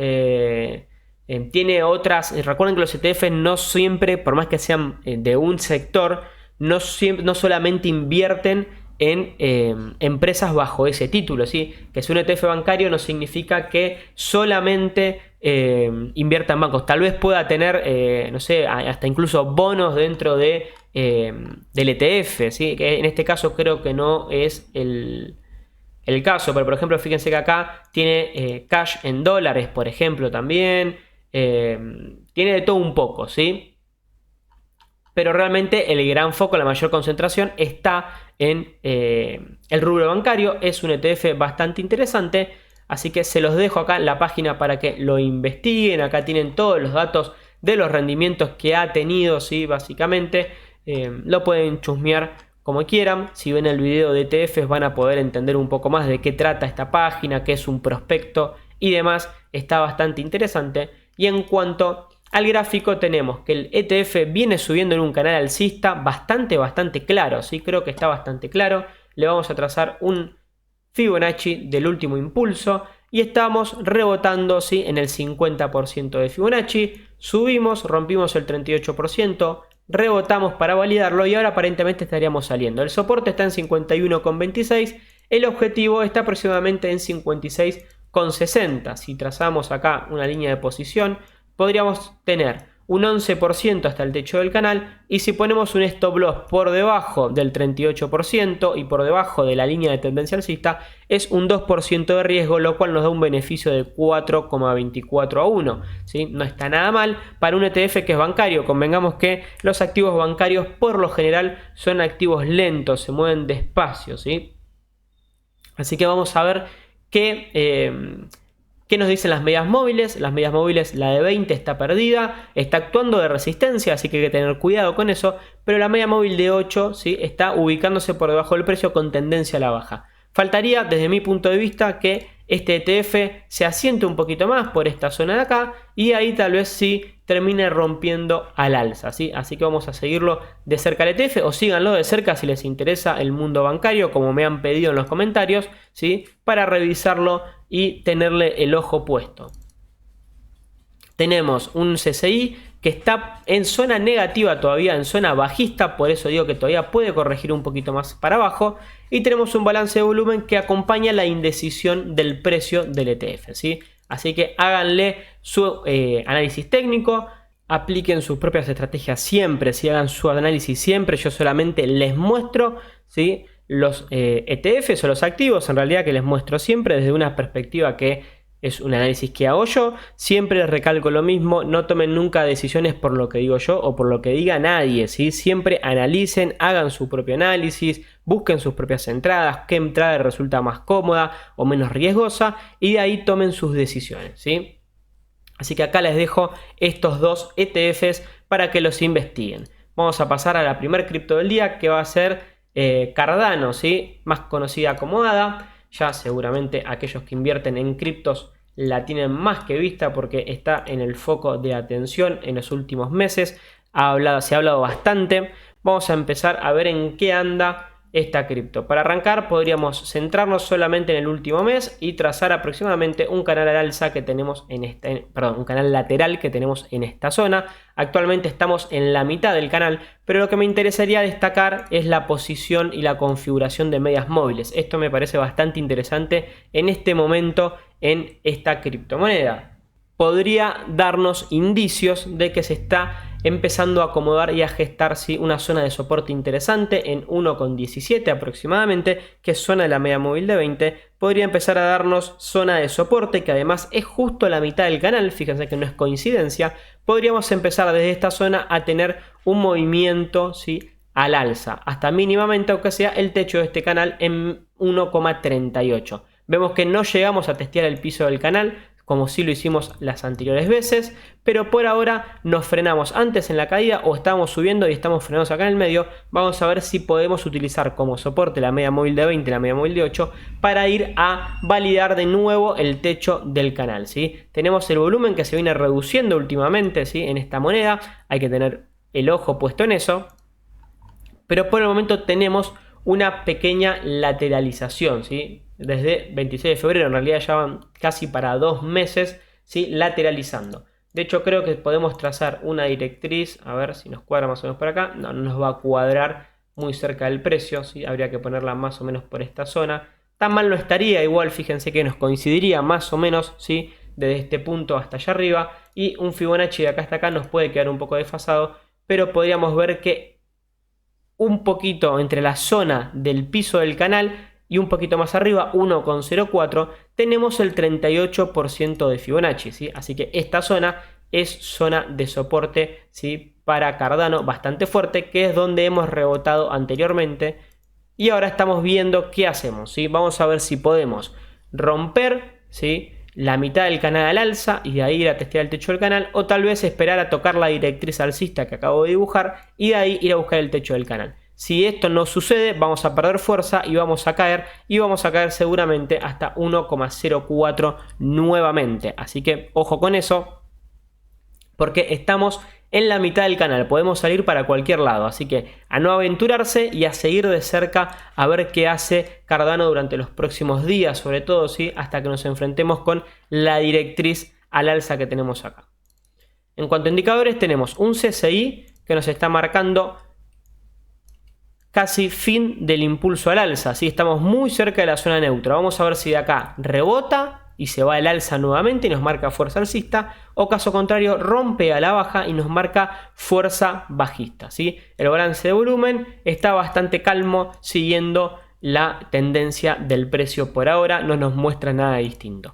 tiene otras. Recuerden que los ETF no siempre, por más que sean de un sector, no solamente invierten en empresas bajo ese título, ¿sí? Que es un ETF bancario no significa que solamente invierta en bancos. Tal vez pueda tener, no sé, hasta incluso bonos dentro del ETF, ¿sí? Que en este caso creo que no es el caso, pero por ejemplo, fíjense que acá tiene cash en dólares, por ejemplo, también. Tiene de todo un poco, ¿sí? Pero realmente el gran foco, la mayor concentración está en el rubro bancario. Es un ETF bastante interesante, así que se los dejo acá en la página para que lo investiguen. Acá tienen todos los datos de los rendimientos que ha tenido, ¿sí? Básicamente lo pueden chusmear como quieran. Si ven el video de ETFs van a poder entender un poco más de qué trata esta página, qué es un prospecto y demás. Está bastante interesante. Y en cuanto al gráfico, tenemos que el ETF viene subiendo en un canal alcista bastante claro, ¿sí? Creo que está bastante claro. Le vamos a trazar un Fibonacci del último impulso y estamos rebotando, ¿sí? En el 50% de Fibonacci. Subimos, rompimos el 38%, rebotamos para validarlo y ahora aparentemente estaríamos saliendo. El soporte está en 51,26, el objetivo está aproximadamente en 56,60. Si trazamos acá una línea de posición, podríamos tener un 11% hasta el techo del canal, y si ponemos un stop loss por debajo del 38% y por debajo de la línea de tendencia alcista, es un 2% de riesgo, lo cual nos da un beneficio de 4,24 a 1, ¿sí? No está nada mal para un ETF que es bancario. Convengamos que los activos bancarios por lo general son activos lentos, se mueven despacio, ¿sí? Así que vamos a ver ¿qué nos dicen las medias móviles? Las medias móviles, la de 20 está perdida, está actuando de resistencia, así que hay que tener cuidado con eso. Pero la media móvil de 8, ¿sí? Está ubicándose por debajo del precio con tendencia a la baja. Faltaría, desde mi punto de vista, que este ETF se asiente un poquito más por esta zona de acá y ahí tal vez sí termine rompiendo al alza, ¿sí? Así que vamos a seguirlo de cerca al ETF, o síganlo de cerca si les interesa el mundo bancario, como me han pedido en los comentarios, ¿sí? Para revisarlo y tenerle el ojo puesto. Tenemos un CCI que está en zona negativa todavía, en zona bajista, por eso digo que todavía puede corregir un poquito más para abajo. Y tenemos un balance de volumen que acompaña la indecisión del precio del ETF, ¿sí? Así que háganle su análisis técnico, apliquen sus propias estrategias siempre, ¿sí? Hagan su análisis siempre, yo solamente les muestro, ¿sí? Los ETFs o los activos, en realidad, que les muestro siempre desde una perspectiva que es un análisis que hago yo. Siempre les recalco lo mismo, no tomen nunca decisiones por lo que digo yo o por lo que diga nadie, ¿sí? Siempre analicen, hagan su propio análisis, busquen sus propias entradas, qué entrada les resulta más cómoda o menos riesgosa, y de ahí tomen sus decisiones, ¿sí? Así que acá les dejo estos dos ETFs para que los investiguen. Vamos a pasar a la primer cripto del día, que va a ser Cardano, ¿sí? Más conocida como ADA. Ya seguramente aquellos que invierten en criptos la tienen más que vista porque está en el foco de atención en los últimos meses. Se ha hablado bastante. Vamos a empezar a ver en qué anda esta cripto. Para arrancar podríamos centrarnos solamente en el último mes y trazar aproximadamente un canal al alza que tenemos un canal lateral que tenemos en esta zona. Actualmente estamos en la mitad del canal, pero lo que me interesaría destacar es la posición y la configuración de medias móviles. Esto me parece bastante interesante en este momento en esta criptomoneda. Podría darnos indicios de que se está empezando a acomodar y a gestar, ¿sí?, una zona de soporte interesante en 1,17 aproximadamente, que es zona de la media móvil de 20. Podría empezar a darnos zona de soporte, que además es justo la mitad del canal, fíjense que no es coincidencia. Podríamos empezar desde esta zona a tener un movimiento, ¿sí?, al alza, hasta mínimamente, aunque sea el techo de este canal, en 1,38. Vemos que no llegamos a testear el piso del canal, como sí lo hicimos las anteriores veces, pero por ahora nos frenamos antes en la caída o estamos subiendo y estamos frenados acá en el medio. Vamos a ver si podemos utilizar como soporte la media móvil de 20, la media móvil de 8, para ir a validar de nuevo el techo del canal, ¿sí? Tenemos el volumen que se viene reduciendo últimamente, ¿sí?, en esta moneda. Hay que tener el ojo puesto en eso, pero por el momento tenemos una pequeña lateralización, ¿sí? Desde 26 de febrero, en realidad ya van casi para 2 meses, ¿sí?, lateralizando. De hecho, creo que podemos trazar una directriz, a ver si nos cuadra más o menos por acá. No nos va a cuadrar muy cerca del precio, ¿sí? Habría que ponerla más o menos por esta zona. Tan mal no estaría, igual fíjense que nos coincidiría más o menos, ¿sí?, desde este punto hasta allá arriba. Y un Fibonacci de acá hasta acá nos puede quedar un poco desfasado, pero podríamos ver que un poquito entre la zona del piso del canal y un poquito más arriba, 1,04, tenemos el 38% de Fibonacci, ¿sí? Así que esta zona es zona de soporte, ¿sí?, para Cardano bastante fuerte, que es donde hemos rebotado anteriormente. Y ahora estamos viendo qué hacemos, ¿sí? Vamos a ver si podemos romper, ¿sí?, la mitad del canal al alza y de ahí ir a testear el techo del canal, o tal vez esperar a tocar la directriz alcista que acabo de dibujar y de ahí ir a buscar el techo del canal. Si esto no sucede, vamos a perder fuerza y vamos a caer seguramente hasta 1,04 nuevamente. Así que ojo con eso, porque estamos en la mitad del canal, podemos salir para cualquier lado, así que a no aventurarse y a seguir de cerca a ver qué hace Cardano durante los próximos días, sobre todo, ¿sí?, hasta que nos enfrentemos con la directriz al alza que tenemos acá. En cuanto a indicadores, tenemos un CCI que nos está marcando casi fin del impulso al alza, ¿sí? Estamos muy cerca de la zona neutra. Vamos a ver si de acá rebota y se va al alza nuevamente y nos marca fuerza alcista, o caso contrario rompe a la baja y nos marca fuerza bajista, ¿sí? El balance de volumen está bastante calmo, siguiendo la tendencia del precio por ahora, no nos muestra nada distinto.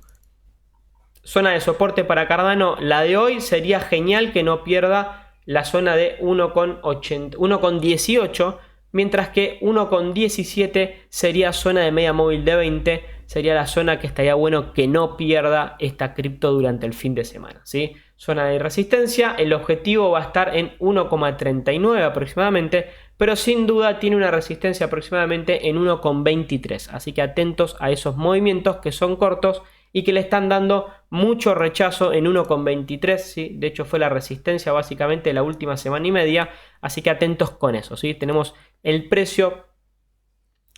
Zona de soporte para Cardano, la de hoy, sería genial que no pierda la zona de 1,18, mientras que 1,17 sería zona de media móvil de 20, sería la zona que estaría bueno que no pierda esta cripto durante el fin de semana, ¿sí? Zona de resistencia, el objetivo va a estar en 1,39 aproximadamente, pero sin duda tiene una resistencia aproximadamente en 1,23, así que atentos a esos movimientos que son cortos y que le están dando mucho rechazo en 1,23, ¿sí? De hecho fue la resistencia básicamente de la última semana y media, así que atentos con eso, ¿sí? Tenemos el precio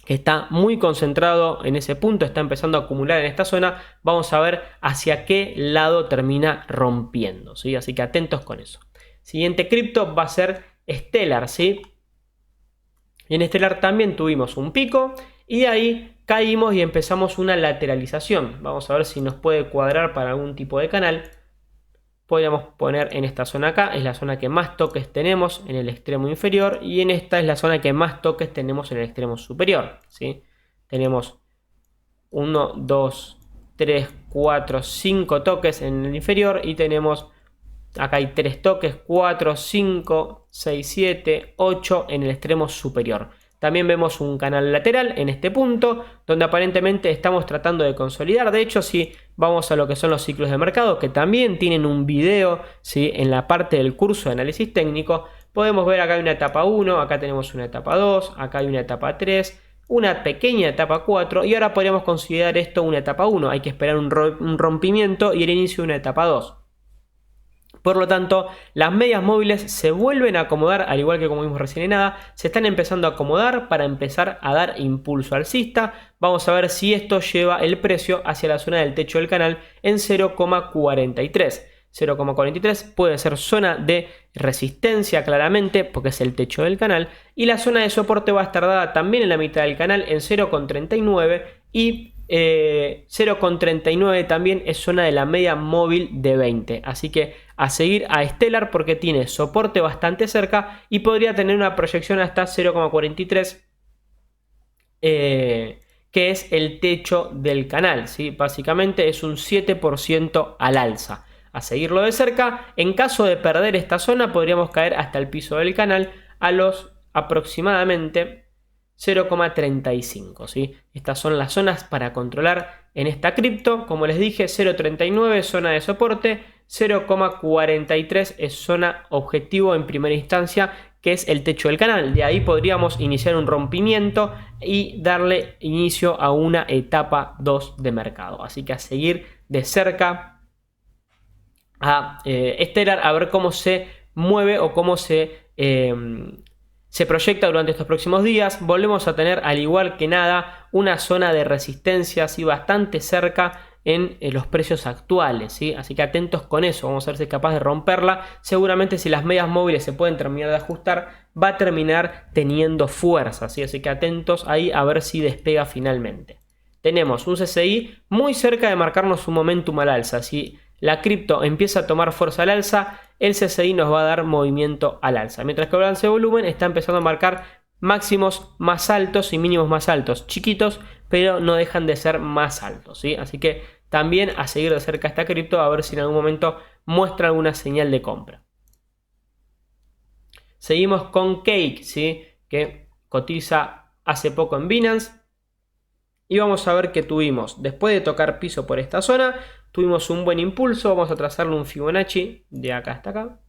que está muy concentrado en ese punto, está empezando a acumular en esta zona. Vamos a ver hacia qué lado termina rompiendo, ¿sí? Así que atentos con eso. Siguiente cripto va a ser Stellar, ¿sí? Y en Stellar también tuvimos un pico y de ahí caímos y empezamos una lateralización. Vamos a ver si nos puede cuadrar para algún tipo de canal. Podríamos poner en esta zona acá, es la zona que más toques tenemos en el extremo inferior, y en esta es la zona que más toques tenemos en el extremo superior, ¿sí? Tenemos 1, 2, 3, 4, 5 toques en el inferior y tenemos, acá hay 3 toques, 4, 5, 6, 7, 8 en el extremo superior. También vemos un canal lateral en este punto, donde aparentemente estamos tratando de consolidar. De hecho, si vamos a lo que son los ciclos de mercado, que también tienen un video, ¿sí?, en la parte del curso de análisis técnico, podemos ver acá hay una etapa 1, acá tenemos una etapa 2, acá hay una etapa 3, una pequeña etapa 4, y ahora podríamos considerar esto una etapa 1. Hay que esperar un rompimiento y el inicio de una etapa 2. Por lo tanto, las medias móviles se vuelven a acomodar, al igual que como vimos recién en ADA, se están empezando a acomodar para empezar a dar impulso alcista. Vamos a ver si esto lleva el precio hacia la zona del techo del canal en 0,43. 0,43 puede ser zona de resistencia claramente porque es el techo del canal, y la zona de soporte va a estar dada también en la mitad del canal en 0,39 y 0,39 también es zona de la media móvil de 20. Así que a seguir a Stellar porque tiene soporte bastante cerca y podría tener una proyección hasta 0,43, que es el techo del canal, ¿sí? Básicamente es un 7% al alza. A seguirlo de cerca, en caso de perder esta zona podríamos caer hasta el piso del canal a los aproximadamente 0,35, ¿sí? Estas son las zonas para controlar en esta cripto. Como les dije, 0,39 zona de soporte, 0,43 es zona objetivo en primera instancia, que es el techo del canal. De ahí podríamos iniciar un rompimiento y darle inicio a una etapa 2 de mercado. Así que a seguir de cerca a Stellar, a ver cómo se mueve o cómo se proyecta durante estos próximos días. Volvemos a tener, al igual que nada, una zona de resistencia así bastante cerca en los precios actuales, ¿sí? Así que atentos con eso, vamos a ver si es capaz de romperla. Seguramente si las medias móviles se pueden terminar de ajustar, va a terminar teniendo fuerza, ¿sí? Así que atentos ahí a ver si despega finalmente. Tenemos un CCI muy cerca de marcarnos un momentum al alza. Si la cripto empieza a tomar fuerza al alza, el CCI nos va a dar movimiento al alza. Mientras que el balance de volumen está empezando a marcar máximos más altos y mínimos más altos. Chiquitos, pero no dejan de ser más altos, ¿sí? Así que también a seguir de cerca esta cripto a ver si en algún momento muestra alguna señal de compra. Seguimos con Cake, ¿sí?, que cotiza hace poco en Binance. Y vamos a ver qué tuvimos. Después de tocar piso por esta zona, tuvimos un buen impulso. Vamos a trazarle un Fibonacci de acá hasta acá.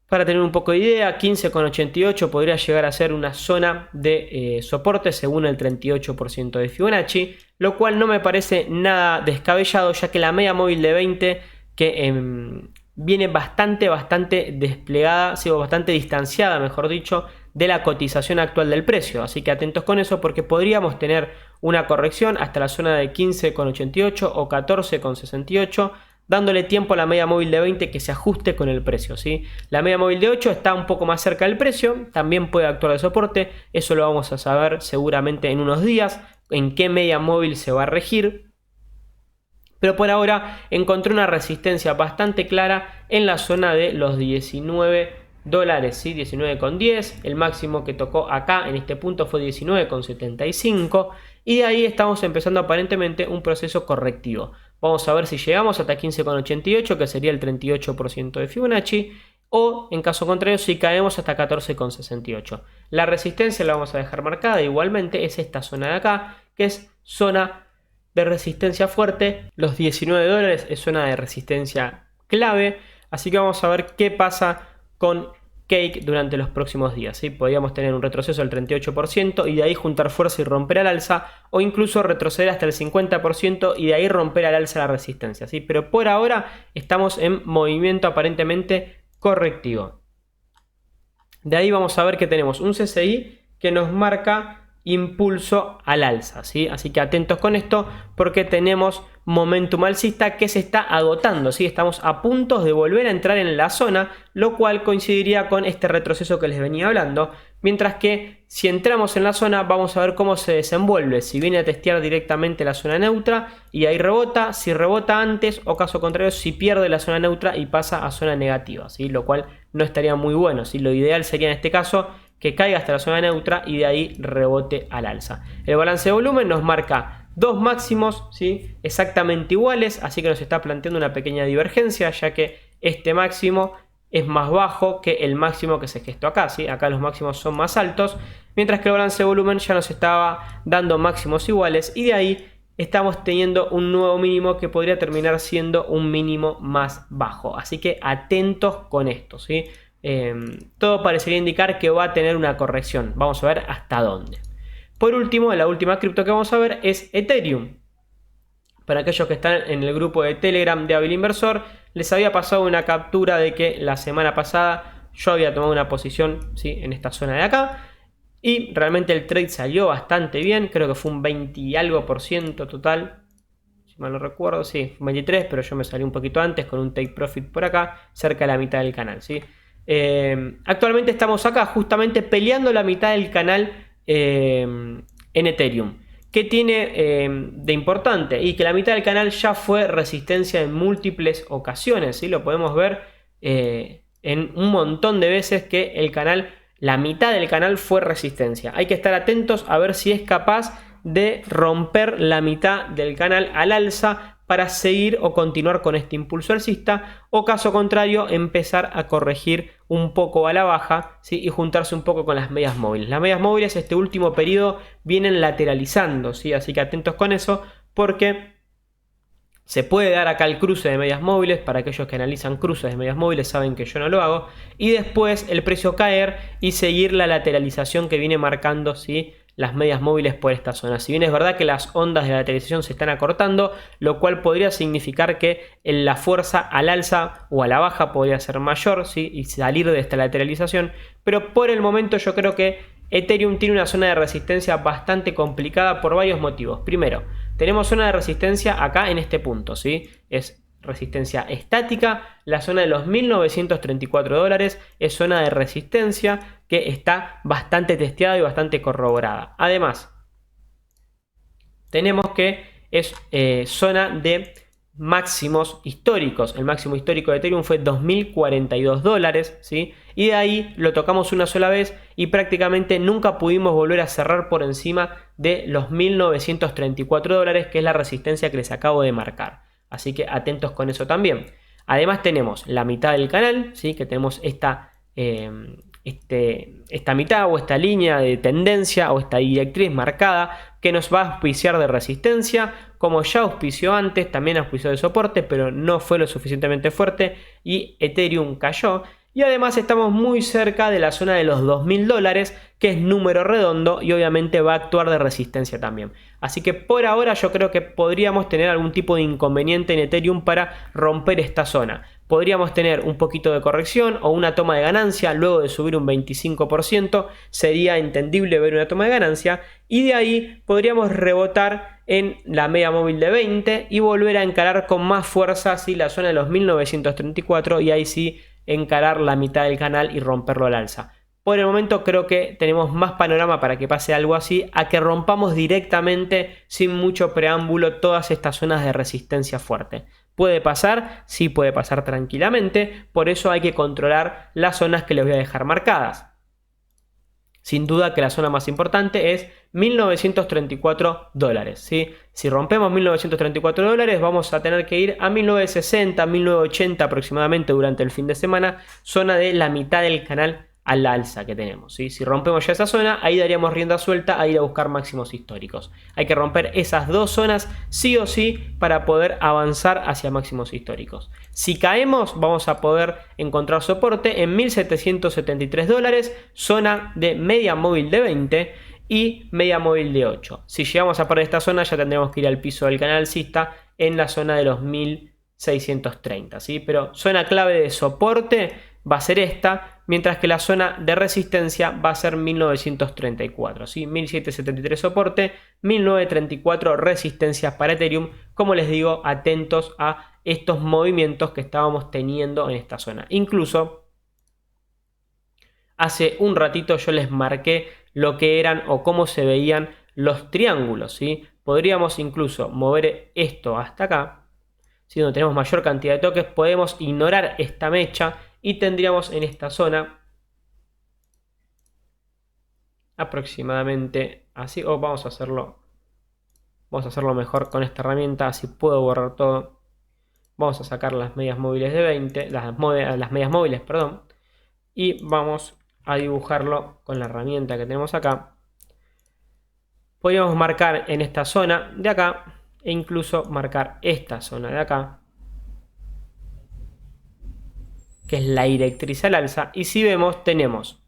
Para tener un poco de idea, 15,88 podría llegar a ser una zona de soporte según el 38% de Fibonacci, lo cual no me parece nada descabellado, ya que la media móvil de 20 que viene bastante desplegada, sí, bastante distanciada, mejor dicho, de la cotización actual del precio. Así que atentos con eso porque podríamos tener una corrección hasta la zona de 15,88 o 14,68, dándole tiempo a la media móvil de 20 que se ajuste con el precio, ¿sí? La media móvil de 8 está un poco más cerca del precio, también puede actuar de soporte. Eso lo vamos a saber seguramente en unos días, en qué media móvil se va a regir. Pero por ahora encontré una resistencia bastante clara en la zona de los $19, ¿sí? 19,10. El máximo que tocó acá en este punto fue 19,75. Y de ahí estamos empezando aparentemente un proceso correctivo. Vamos a ver si llegamos hasta 15,88, que sería el 38% de Fibonacci. O en caso contrario, si caemos hasta 14,68. La resistencia la vamos a dejar marcada igualmente. Es esta zona de acá, que es zona de resistencia fuerte. Los $19 es zona de resistencia clave. Así que vamos a ver qué pasa con Cake durante los próximos días, ¿sí? Podríamos tener un retroceso del 38% y de ahí juntar fuerza y romper al alza, o incluso retroceder hasta el 50% y de ahí romper al alza la resistencia, ¿sí? Pero por ahora estamos en movimiento aparentemente correctivo. De ahí vamos a ver que tenemos un CCI que nos marca impulso al alza, ¿sí? Así que atentos con esto porque tenemos momentum alcista que se está agotando, ¿sí? Estamos a punto de volver a entrar en la zona, lo cual coincidiría con este retroceso que les venía hablando, mientras que si entramos en la zona vamos a ver cómo se desenvuelve, si viene a testear directamente la zona neutra y ahí rebota, si rebota antes o caso contrario si pierde la zona neutra y pasa a zona negativa, ¿sí? Lo cual no estaría muy bueno, ¿sí? Lo ideal sería en este caso que caiga hasta la zona neutra y de ahí rebote al alza. El balance de volumen nos marca dos máximos, ¿sí? Exactamente iguales, así que nos está planteando una pequeña divergencia, ya que este máximo es más bajo que el máximo que se gestó acá, ¿sí? Acá los máximos son más altos, mientras que el balance de volumen ya nos estaba dando máximos iguales y de ahí estamos teniendo un nuevo mínimo que podría terminar siendo un mínimo más bajo. Así que atentos con esto, ¿sí? Todo parecería indicar que va a tener una corrección. Vamos a ver hasta dónde. Por último, la última cripto que vamos a ver es Ethereum. Para aquellos que están en el grupo de Telegram de Hábil Inversor, les había pasado una captura de que la semana pasada yo había tomado una posición, ¿sí?, en esta zona de acá. Y realmente el trade salió bastante bien. Creo que fue un 20 y algo % total. Si mal no recuerdo, sí, 23, pero yo me salí un poquito antes con un take profit por acá, cerca de la mitad del canal, ¿sí? Actualmente estamos acá justamente peleando la mitad del canal en Ethereum. ¿Qué tiene de importante? Y que la mitad del canal ya fue resistencia en múltiples ocasiones, ¿sí? Lo podemos ver en un montón de veces que el canal, la mitad del canal fue resistencia. Hay que estar atentos a ver si es capaz de romper la mitad del canal al alza para seguir o continuar con este impulso alcista, o caso contrario empezar a corregir un poco a la baja, ¿sí?, y juntarse un poco con las medias móviles. Las medias móviles este último periodo vienen lateralizando, ¿sí? Así que atentos con eso porque se puede dar acá el cruce de medias móviles. Para aquellos que analizan cruces de medias móviles saben que yo no lo hago, y después el precio caer y seguir la lateralización que viene marcando, ¿sí?, las medias móviles por esta zona. Si bien es verdad que las ondas de lateralización se están acortando, lo cual podría significar que la fuerza al alza o a la baja podría ser mayor, ¿sí?, y salir de esta lateralización, pero por el momento yo creo que Ethereum tiene una zona de resistencia bastante complicada por varios motivos. Primero, tenemos zona de resistencia acá en este punto, ¿sí? Es resistencia estática. La zona de los $1934 es zona de resistencia que está bastante testeada y bastante corroborada. Además, tenemos que es zona de máximos históricos. El máximo histórico de Ethereum fue $2042, ¿sí? Y de ahí lo tocamos una sola vez y prácticamente nunca pudimos volver a cerrar por encima de los $1934, que es la resistencia que les acabo de marcar. Así que atentos con eso también. Además tenemos la mitad del canal, ¿sí?, que tenemos esta mitad o esta línea de tendencia o esta directriz marcada que nos va a auspiciar de resistencia, como ya auspició antes, también auspició de soporte, pero no fue lo suficientemente fuerte y Ethereum cayó. Y además estamos muy cerca de la zona de los $2000, que es número redondo y obviamente va a actuar de resistencia también. Así que por ahora yo creo que podríamos tener algún tipo de inconveniente en Ethereum para romper esta zona. Podríamos tener un poquito de corrección o una toma de ganancia luego de subir un 25%. Sería entendible ver una toma de ganancia y de ahí podríamos rebotar en la media móvil de 20 y volver a encarar con más fuerza, ¿sí?, la zona de los 1934 y ahí sí encarar la mitad del canal y romperlo al alza. Por el momento creo que tenemos más panorama para que pase algo así, a que rompamos directamente sin mucho preámbulo todas estas zonas de resistencia fuerte. ¿Puede pasar? Sí, puede pasar tranquilamente, por eso hay que controlar las zonas que les voy a dejar marcadas. Sin duda que la zona más importante es $1934, ¿sí? Si rompemos $1934 vamos a tener que ir a 1960, 1980 aproximadamente durante el fin de semana, zona de la mitad del canal al alza que tenemos, ¿sí? Si rompemos ya esa zona, ahí daríamos rienda suelta a ir a buscar máximos históricos. Hay que romper esas dos zonas sí o sí para poder avanzar hacia máximos históricos. Si caemos, vamos a poder encontrar soporte en $1773, zona de media móvil de 20 y media móvil de 8. Si llegamos a perder esta zona, ya tendremos que ir al piso del canal alcista en la zona de los 1630, ¿sí? Pero zona clave de soporte va a ser esta, mientras que la zona de resistencia va a ser 1934, ¿sí? 1773 soporte, 1934 resistencias para Ethereum. Como les digo, atentos a estos movimientos que estábamos teniendo en esta zona. Incluso hace un ratito yo les marqué lo que eran o cómo se veían los triángulos, ¿sí? Podríamos incluso mover esto hasta acá, ¿sí? Donde tenemos mayor cantidad de toques, podemos ignorar esta mecha y tendríamos en esta zona aproximadamente así, o vamos a hacerlo mejor con esta herramienta, así puedo borrar todo. Vamos a sacar las medias móviles de 20, las medias móviles, perdón, y vamos a dibujarlo con la herramienta que tenemos acá. Podríamos marcar en esta zona de acá e incluso marcar esta zona de acá, que es la directriz al alza, y si vemos tenemos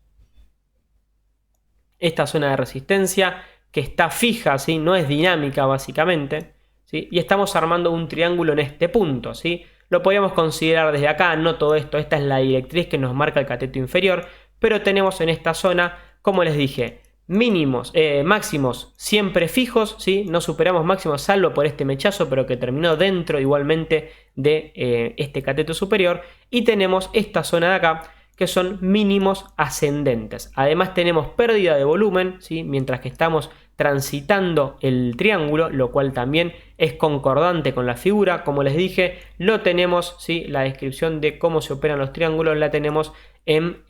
esta zona de resistencia que está fija, ¿sí? No es dinámica básicamente, ¿sí? Y estamos armando un triángulo en este punto, ¿sí? Lo podríamos considerar desde acá, no todo esto, esta es la directriz que nos marca el cateto inferior, pero tenemos en esta zona, como les dije, máximos siempre fijos, ¿sí? No superamos máximos salvo por este mechazo, pero que terminó dentro igualmente de este cateto superior, y tenemos esta zona de acá que son mínimos ascendentes. Además tenemos pérdida de volumen, ¿sí? Mientras que estamos transitando el triángulo, lo cual también es concordante con la figura. Como les dije, lo tenemos, ¿sí? La descripción de cómo se operan los triángulos la tenemos en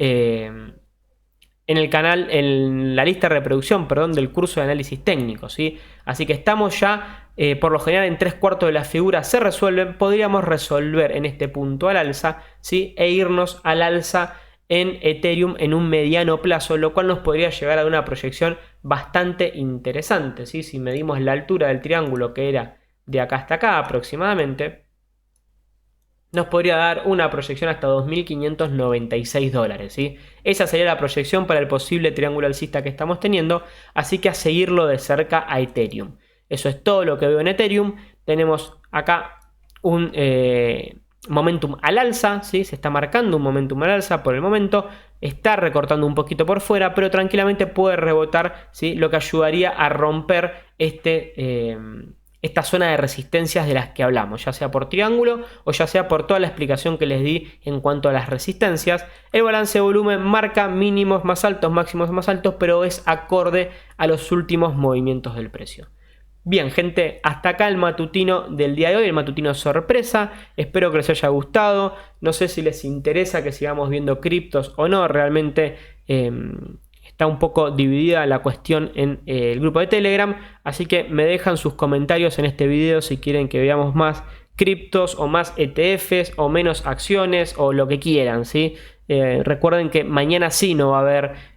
el canal, en la lista de reproducción, perdón, del curso de análisis técnico, ¿sí? Así que estamos ya, por lo general, en 3/4 de las figuras se resuelven. Podríamos resolver en este punto al alza, ¿sí? E irnos al alza en Ethereum en un mediano plazo, lo cual nos podría llegar a dar una proyección bastante interesante, ¿sí? Si medimos la altura del triángulo, que era de acá hasta acá aproximadamente, nos podría dar una proyección hasta $2.596, ¿sí? Esa sería la proyección para el posible triángulo alcista que estamos teniendo, así que a seguirlo de cerca a Ethereum. Eso es todo lo que veo en Ethereum. Tenemos acá un momentum al alza, ¿sí? Se está marcando un momentum al alza por el momento. Está recortando un poquito por fuera, pero tranquilamente puede rebotar, ¿sí? Lo que ayudaría a romper esta zona de resistencias de las que hablamos, ya sea por triángulo o ya sea por toda la explicación que les di en cuanto a las resistencias. El balance de volumen marca mínimos más altos, máximos más altos, pero es acorde a los últimos movimientos del precio. Bien, gente, hasta acá el matutino del día de hoy, el matutino sorpresa. Espero que les haya gustado. No sé si les interesa que sigamos viendo criptos o no. Realmente está un poco dividida la cuestión en el grupo de Telegram. Así que me dejan sus comentarios en este video si quieren que veamos más criptos o más ETFs o menos acciones o lo que quieran, ¿sí? Recuerden que mañana sí no va a haber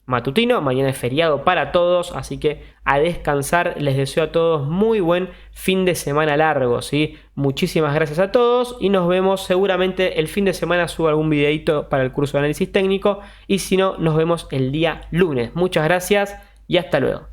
matutino, mañana es feriado para todos, así que a descansar. Les deseo a todos muy buen fin de semana largo, ¿sí? Muchísimas gracias a todos y nos vemos seguramente el fin de semana. Subo algún videito para el curso de análisis técnico y si no, nos vemos el día lunes. Muchas gracias y hasta luego.